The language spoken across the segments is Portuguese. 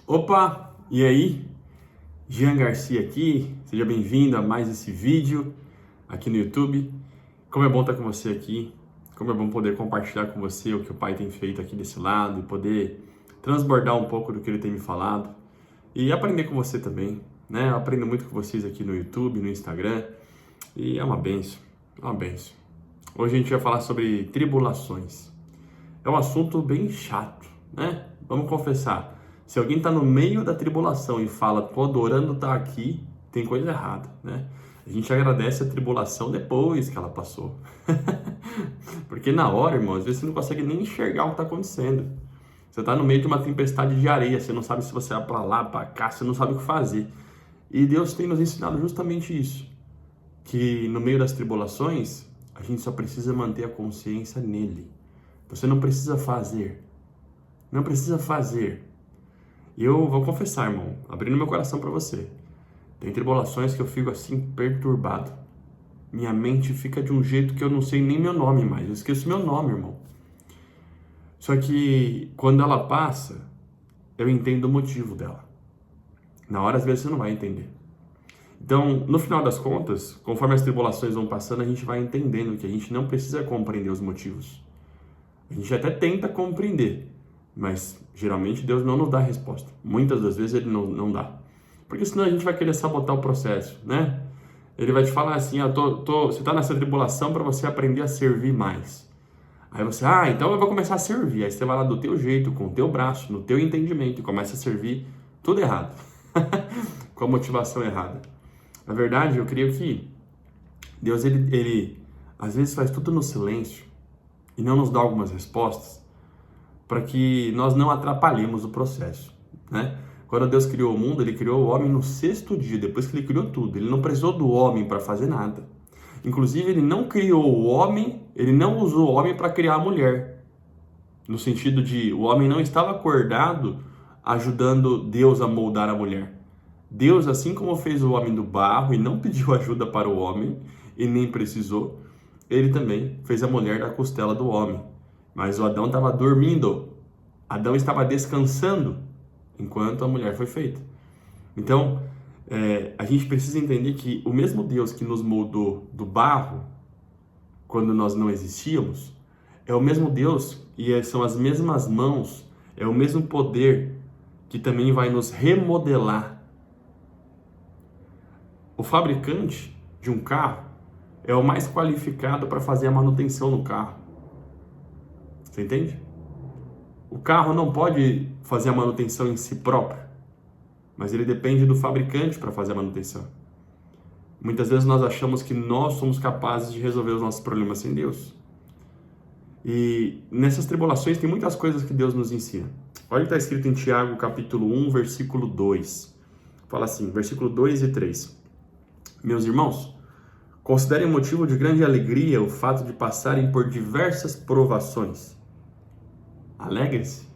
Opa, e aí? Jean Garcia aqui, seja bem-vindo a mais esse vídeo aqui no YouTube. Como é bom estar com você aqui, como é bom poder compartilhar com você o que o Pai tem feito aqui desse lado e poder transbordar um pouco do que Ele tem me falado e aprender com você também, né? Eu aprendo muito com vocês aqui no YouTube, no Instagram e é uma benção, é uma benção. Hoje a gente vai falar sobre tribulações. É um assunto bem chato, né? Vamos confessar. Se alguém está no meio da tribulação e fala, tô adorando estar aqui, tem coisa errada, né? A gente agradece a tribulação depois que ela passou. Porque na hora, irmão, às vezes você não consegue nem enxergar o que está acontecendo. Você está no meio de uma tempestade de areia, você não sabe se você vai para lá, para cá, você não sabe o que fazer. E Deus tem nos ensinado justamente isso. Que no meio das tribulações, a gente só precisa manter a consciência nele. Você não precisa fazer. Não precisa fazer. E eu vou confessar, irmão, abrindo meu coração para você. Tem tribulações que eu fico assim perturbado. Minha mente fica de um jeito que eu não sei nem meu nome mais. Eu esqueço meu nome, irmão. Só que quando ela passa, eu entendo o motivo dela. Na hora, às vezes, você não vai entender. Então, no final das contas, conforme as tribulações vão passando, a gente vai entendendo que a gente não precisa compreender os motivos. A gente até tenta compreender, mas geralmente Deus não nos dá a resposta. Muitas das vezes Ele não dá. Porque senão a gente vai querer sabotar o processo, né? Ele vai te falar assim, você está nessa tribulação para você aprender a servir mais. Aí você, então eu vou começar a servir. Aí você vai lá do teu jeito, com o teu braço, no teu entendimento e começa a servir tudo errado. Com a motivação errada. Na verdade, eu creio que Deus, ele às vezes faz tudo no silêncio e não nos dá algumas respostas para que nós não atrapalhemos o processo, né? Quando Deus criou o mundo, Ele criou o homem no sexto dia, depois que Ele criou tudo. Ele não precisou do homem para fazer nada. Inclusive, Ele não criou o homem, Ele não usou o homem para criar a mulher. No sentido de, o homem não estava acordado ajudando Deus a moldar a mulher. Deus, assim como fez o homem do barro e não pediu ajuda para o homem, e nem precisou, Ele também fez a mulher da costela do homem. Mas o Adão estava dormindo. Adão estava descansando enquanto a mulher foi feita. Então, a gente precisa entender que o mesmo Deus que nos moldou do barro, quando nós não existíamos, é o mesmo Deus e são as mesmas mãos, é o mesmo poder que também vai nos remodelar. O fabricante de um carro é o mais qualificado para fazer a manutenção no carro. Você entende? O carro não pode fazer a manutenção em si próprio, mas ele depende do fabricante para fazer a manutenção. Muitas vezes nós achamos que nós somos capazes de resolver os nossos problemas sem Deus. E nessas tribulações tem muitas coisas que Deus nos ensina. Olha o que está escrito em Tiago, capítulo 1, versículo 2. Fala assim, versículo 2 e 3. Meus irmãos, considerem motivo de grande alegria o fato de passarem por diversas provações. Alegre-se.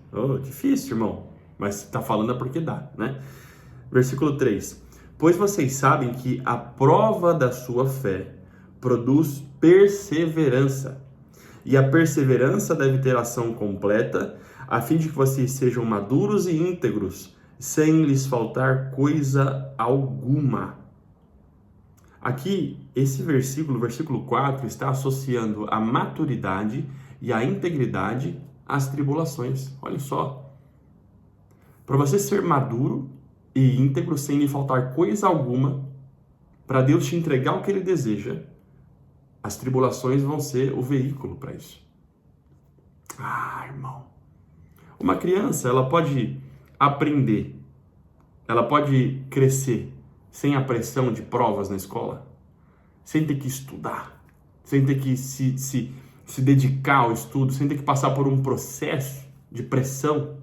Difícil, irmão. Mas se está falando é porque dá, né? Versículo 3. Pois vocês sabem que a prova da sua fé produz perseverança. E a perseverança deve ter ação completa, a fim de que vocês sejam maduros e íntegros, sem lhes faltar coisa alguma. Aqui, esse versículo, versículo 4, está associando a maturidade e a integridade às tribulações. Olha só. Para você ser maduro e íntegro, sem lhe faltar coisa alguma, para Deus te entregar o que Ele deseja, as tribulações vão ser o veículo para isso. Irmão. Uma criança, ela pode aprender, ela pode crescer sem a pressão de provas na escola, sem ter que estudar, sem ter que se dedicar ao estudo, sem ter que passar por um processo de pressão.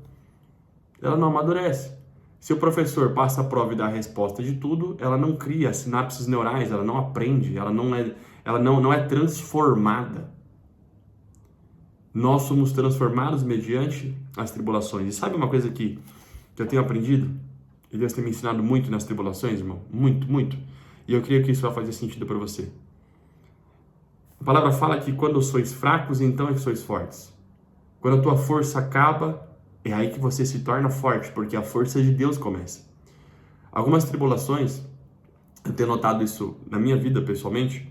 Ela não amadurece. Se o professor passa a prova e dá a resposta de tudo, ela não cria sinapses neurais, ela não aprende, ela não é transformada. Nós somos transformados mediante as tribulações. E sabe uma coisa que eu tenho aprendido? E Deus tem me ensinado muito nas tribulações, irmão? Muito, muito. E eu creio que isso vai fazer sentido para você. A palavra fala que quando sois fracos, então é que sois fortes. Quando a tua força acaba, É aí que você se torna forte, porque a força de Deus começa. Algumas tribulações, eu tenho notado isso na minha vida pessoalmente,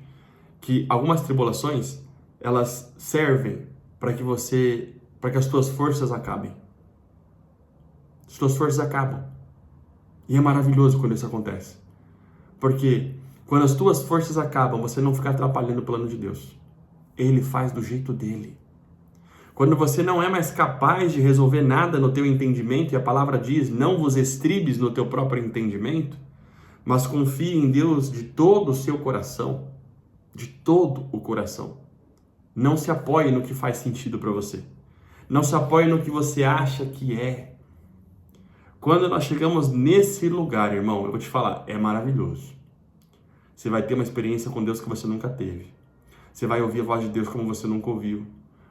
que algumas tribulações, elas servem para que as tuas forças acabem. As tuas forças acabam. E é maravilhoso quando isso acontece. Porque quando as tuas forças acabam, você não fica atrapalhando o plano de Deus. Ele faz do jeito dele. Quando você não é mais capaz de resolver nada no teu entendimento, e a palavra diz, não vos estribes no teu próprio entendimento, mas confie em Deus de todo o seu coração, de todo o coração. Não se apoie no que faz sentido para você. Não se apoie no que você acha que é. Quando nós chegamos nesse lugar, irmão, eu vou te falar, é maravilhoso. Você vai ter uma experiência com Deus que você nunca teve. Você vai ouvir a voz de Deus como você nunca ouviu.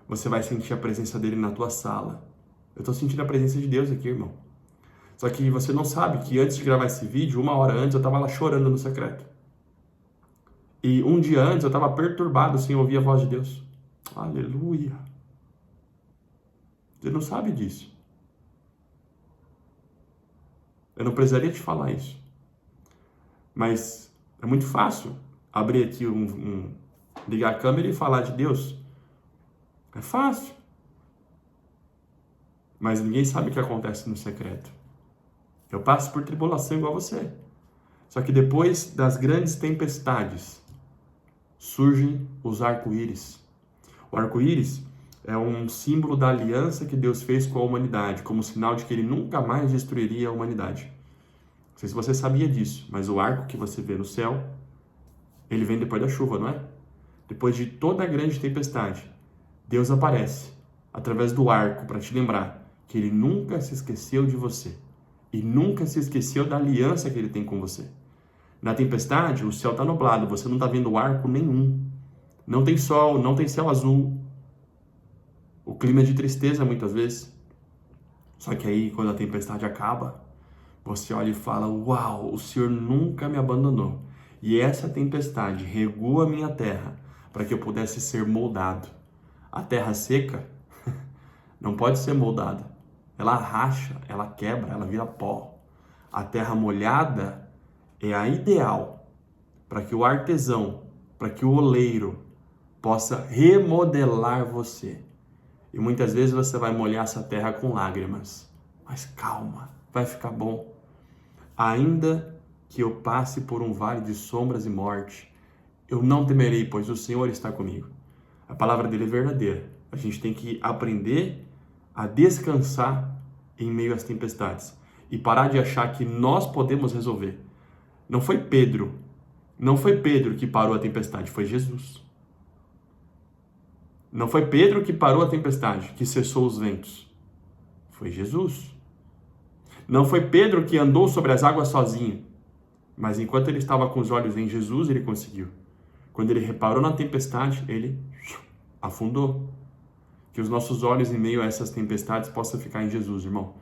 Você vai sentir a presença dele na tua sala. Eu estou sentindo a presença de Deus aqui, irmão. Só que você não sabe que antes de gravar esse vídeo, 1 hora antes, eu estava lá chorando no secreto. E um dia antes, eu estava perturbado sem ouvir a voz de Deus. Aleluia. Você não sabe disso. Eu não precisaria te falar isso. Mas é muito fácil abrir aqui ligar a câmera e falar de Deus. É fácil. Mas ninguém sabe o que acontece no secreto. Eu passo por tribulação igual você. Só que depois das grandes tempestades, surgem os arco-íris. O arco-íris é um símbolo da aliança que Deus fez com a humanidade, como sinal de que ele nunca mais destruiria a humanidade. Não sei se você sabia disso, mas o arco que você vê no céu, ele vem depois da chuva, não é? Depois de toda a grande tempestade, Deus aparece através do arco para te lembrar que ele nunca se esqueceu de você e nunca se esqueceu da aliança que ele tem com você. Na tempestade, o céu está nublado, você não está vendo arco nenhum. Não tem sol, não tem céu azul. O clima é de tristeza muitas vezes. Só que aí, quando a tempestade acaba, você olha e fala, uau, o Senhor nunca me abandonou. E essa tempestade regou a minha terra para que eu pudesse ser moldado. A terra seca não pode ser moldada. Ela racha, ela quebra, ela vira pó. A terra molhada é a ideal para que o artesão, para que o oleiro possa remodelar você. E muitas vezes você vai molhar essa terra com lágrimas. Mas calma, vai ficar bom. Ainda que eu passe por um vale de sombras e morte, eu não temerei, pois o Senhor está comigo. A palavra dele é verdadeira. A gente tem que aprender a descansar em meio às tempestades e parar de achar que nós podemos resolver. Não foi Pedro que parou a tempestade, foi Jesus. Não foi Pedro que parou a tempestade, que cessou os ventos. Foi Jesus. Não foi Pedro que andou sobre as águas sozinho, mas enquanto ele estava com os olhos em Jesus, ele conseguiu. Quando ele reparou na tempestade, ele afundou. Que os nossos olhos em meio a essas tempestades possam ficar em Jesus, irmão.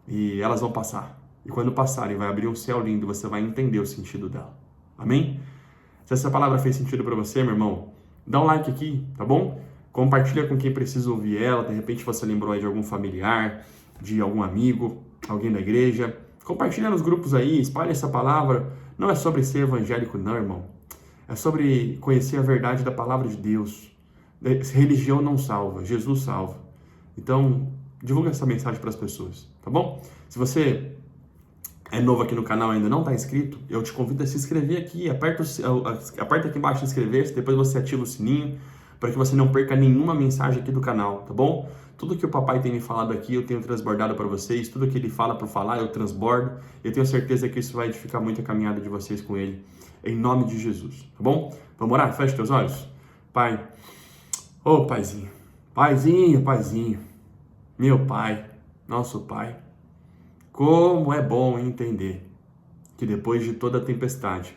E elas vão passar. E quando passarem, vai abrir um céu lindo, você vai entender o sentido dela. Amém? Se essa palavra fez sentido para você, meu irmão, dá um like aqui, tá bom? Compartilha com quem precisa ouvir ela. De repente você lembrou aí de algum familiar, de algum amigo, alguém da igreja. Compartilha nos grupos aí, espalha essa palavra. Não é sobre ser evangélico não, irmão. É sobre conhecer a verdade da palavra de Deus. Religião não salva, Jesus salva. Então, divulga essa mensagem para as pessoas, tá bom? Se você é novo aqui no canal e ainda não está inscrito, eu te convido a se inscrever aqui. Aperta aqui embaixo inscrever-se, depois você ativa o sininho para que você não perca nenhuma mensagem aqui do canal, tá bom? Tudo que o papai tem me falado aqui, eu tenho transbordado para vocês. Tudo que ele fala para falar, eu transbordo. Eu tenho certeza que isso vai edificar muito a caminhada de vocês com ele. Em nome de Jesus, tá bom? Vamos orar? Feche teus olhos. Pai, ô paizinho, paizinho, meu pai, nosso pai, como é bom entender que depois de toda a tempestade,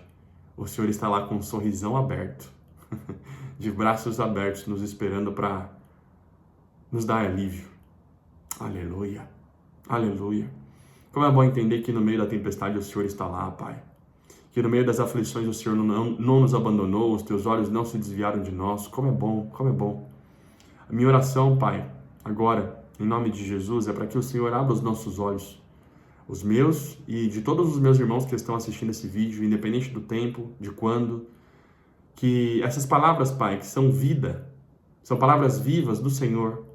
o Senhor está lá com um sorrisão aberto, de braços abertos, nos esperando para nos dar alívio. Aleluia, aleluia. Como é bom entender que no meio da tempestade o Senhor está lá, Pai. Que no meio das aflições o Senhor não nos abandonou, os teus olhos não se desviaram de nós. Como é bom, como é bom. A minha oração, Pai, agora em nome de Jesus, é para que o Senhor abra os nossos olhos, os meus e de todos os meus irmãos que estão assistindo esse vídeo, independente do tempo, de quando, que essas palavras, Pai, que são vida, são palavras vivas do Senhor,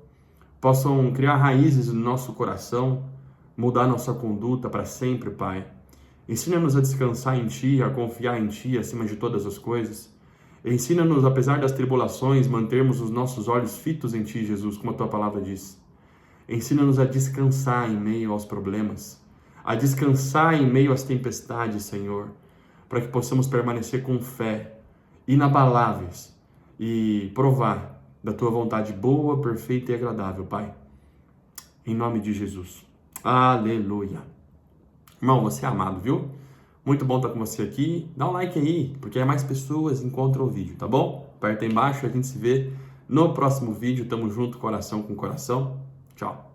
possam criar raízes no nosso coração, mudar nossa conduta para sempre, Pai. Ensina-nos a descansar em Ti, a confiar em Ti acima de todas as coisas. Ensina-nos, apesar das tribulações, mantermos os nossos olhos fitos em Ti, Jesus, como a Tua palavra diz. Ensina-nos a descansar em meio aos problemas, a descansar em meio às tempestades, Senhor, para que possamos permanecer com fé, inabaláveis e provar da Tua vontade boa, perfeita e agradável, Pai. Em nome de Jesus. Aleluia. Irmão, você é amado, viu? Muito bom estar com você aqui. Dá um like aí, porque aí mais pessoas encontram o vídeo, tá bom? Aperta aí embaixo, a gente se vê no próximo vídeo. Tamo junto, coração com coração. Tchau.